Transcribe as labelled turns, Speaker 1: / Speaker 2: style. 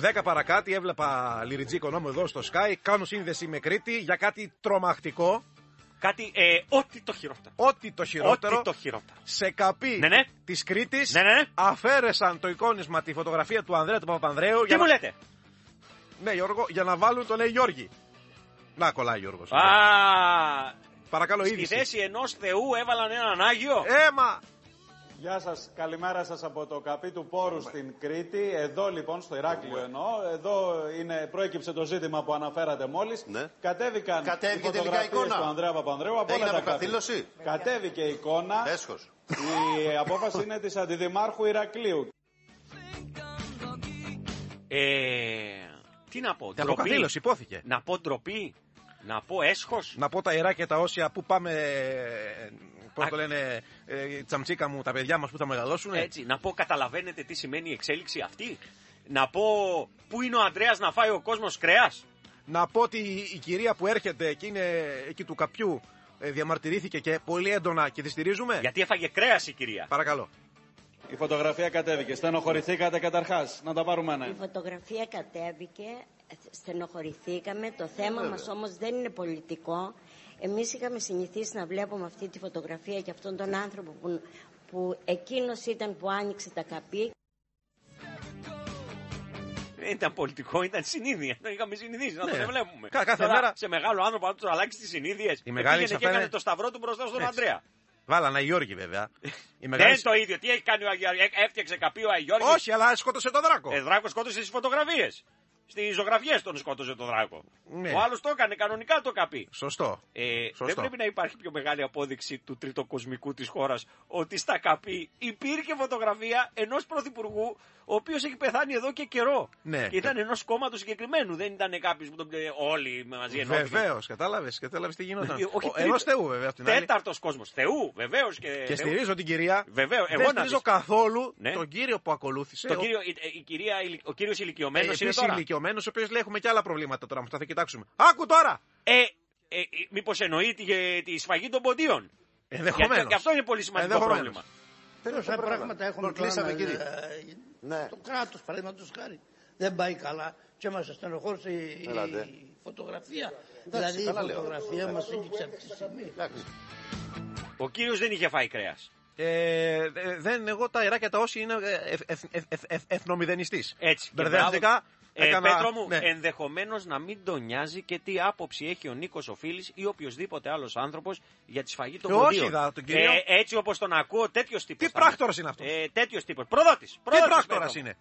Speaker 1: 10 παρακάτι έβλεπα Λιριτζίκο νόμο εδώ στο Sky. Κάνω σύνδεση με Κρήτη για κάτι τρομακτικό.
Speaker 2: Κάτι, ό,τι το χειρότερο.
Speaker 1: Ό,τι το χειρότερο.
Speaker 2: Ό,τι το χειρότερο.
Speaker 1: Σε καπί
Speaker 2: Ναι.
Speaker 1: της Κρήτης
Speaker 2: Ναι.
Speaker 1: αφαίρεσαν το εικόνισμα, τη φωτογραφία του Ανδρέα του Παπανδρέου.
Speaker 2: Τι μου λέτε.
Speaker 1: Ναι, Γιώργο, για να βάλουν το λέει Γιώργη. Να κολλάει Γιώργος. Παρακαλώ,
Speaker 2: Στη
Speaker 1: είδηση.
Speaker 2: θέση ενός Θεού έβαλαν έναν Άγιο.
Speaker 1: Έμα!
Speaker 3: Γεια σας, καλημέρα σας από το καπί του Πόρου στην Κρήτη. Εδώ λοιπόν, στο Ηράκλειο εννοώ, εδώ προέκυψε το ζήτημα που αναφέρατε μόλις.
Speaker 4: Ναι.
Speaker 3: Κατέβηκαν οι φωτογραφίες του Ανδρέα Παπανδρέου από όλα τα καπί. Κατέβηκε η εικόνα.
Speaker 4: Έσχος.
Speaker 3: Η απόφαση είναι της Αντιδημάρχου Ηρακλείου.
Speaker 2: Τι να πω,
Speaker 1: Από καθήλωση υπόθηκε.
Speaker 2: Να πω ντροπή, να πω έσχος.
Speaker 1: Να πω τα ιερά και τα όσια που πάμε. Πώς το λένε, τσαμτσίκα μου, τα παιδιά μας που θα μεγαλώσουν.
Speaker 2: Έτσι, να πω καταλαβαίνετε τι σημαίνει η εξέλιξη αυτή. Να πω πού είναι ο Ανδρέας να φάει ο κόσμος κρέας.
Speaker 1: Να πω ότι η κυρία που έρχεται και είναι εκεί του καπιού διαμαρτυρήθηκε και πολύ έντονα και τη στηρίζουμε.
Speaker 2: Γιατί έφαγε κρέας η κυρία.
Speaker 1: Παρακαλώ.
Speaker 3: Η φωτογραφία κατέβηκε. Στενοχωρηθήκατε καταρχάς. Να τα πάρουμε ένα.
Speaker 5: Η φωτογραφία κατέβηκε, στενοχωρηθήκαμε. Το θέμα μας όμως δεν είναι πολιτικό. Εμείς είχαμε συνηθίσει να βλέπουμε αυτή τη φωτογραφία και αυτόν τον άνθρωπο που εκείνος ήταν που άνοιξε τα καπί.
Speaker 2: Δεν ήταν πολιτικό, ήταν συνήθεια. Το είχαμε συνηθίσει να το βλέπουμε.
Speaker 1: Κάθε μέρα.
Speaker 2: Σε μεγάλο άνθρωπο, αν του αλλάξει τις συνήθειες.
Speaker 1: Πήγαινε
Speaker 2: και έκανε το σταυρό του μπροστά στον Ανδρέα.
Speaker 1: Βάλανε Αγιώργη βέβαια.
Speaker 2: Δεν είναι το ίδιο. Τι έχει κάνει ο Αγιώργης. Έφτιαξε καπί ο Αγιώργης.
Speaker 1: Όχι, αλλά σκότωσε τον Δράκο.
Speaker 2: Δράκο σκότωσε στις φωτογραφίες. Στις ζωγραφιές τον σκότωσε τον Δράκο.
Speaker 1: Ναι.
Speaker 2: Ο άλλος το έκανε κανονικά το καπί.
Speaker 1: Σωστό.
Speaker 2: Δεν πρέπει να υπάρχει πιο μεγάλη απόδειξη του τριτοκοσμικού της χώρας ότι στα καπί υπήρχε φωτογραφία ενός πρωθυπουργού ο οποίος έχει πεθάνει εδώ και καιρό.
Speaker 1: Ναι.
Speaker 2: Και ήταν ενός κόμματος συγκεκριμένου. Δεν ήταν κάποιος που τον όλοι μαζί ενώπιον.
Speaker 1: Βεβαίως, κατάλαβες τι γινόταν.
Speaker 2: Όχι,
Speaker 1: ενός Θεού βέβαια από την άλλη.
Speaker 2: Τέταρτος κόσμος. Θεού, βεβαίως.
Speaker 1: Και στηρίζω την κυρία.
Speaker 2: Βεβαίως.
Speaker 1: Δεν στηρίζω καθόλου τον κύριο που ακολούθησε.
Speaker 2: Ο κύριος ηλικιωμένος είναι τώρα.
Speaker 1: Ηλικιωμένος, ο οποίος λέει έχουμε και άλλα προβλήματα τώρα, θα κοιτάξουμε. Άκου τώρα!
Speaker 2: Μήπως εννοεί τη σφαγή των ποντίων.
Speaker 1: Ενδεχομένως.
Speaker 2: Και αυτό είναι πολύ σημαντικό πρόβλημα.
Speaker 6: Τόσα πράγματα έχουμε
Speaker 4: κλείσαμε, κύριε.
Speaker 6: Το κράτος, παραδείγματος χάρη, δεν πάει καλά και μας στενοχώρησε η φωτογραφία. Δηλαδή η φωτογραφία μας έδειξε αυτή τη στιγμή.
Speaker 2: Ο κύριος δεν είχε φάει κρέας.
Speaker 1: Εγώ τα ιερά και τα όσοι είναι εθνομηδενιστής.
Speaker 2: Έτσι.
Speaker 1: Μπερδεύτηκα.
Speaker 2: Πέτρο μου, ενδεχομένως να μην τον νοιάζει και τι άποψη έχει ο Νίκος ο Φίλης ή οποιοδήποτε άλλος άνθρωπος για τη σφαγή των ποντίων.
Speaker 1: τον κύριο.
Speaker 2: Έτσι όπως τον ακούω, τέτοιος τύπος.
Speaker 1: Τι πράκτορας είναι αυτός.
Speaker 2: Τέτοιος τύπος. Προδότης.
Speaker 1: Τι πράκτορας είναι.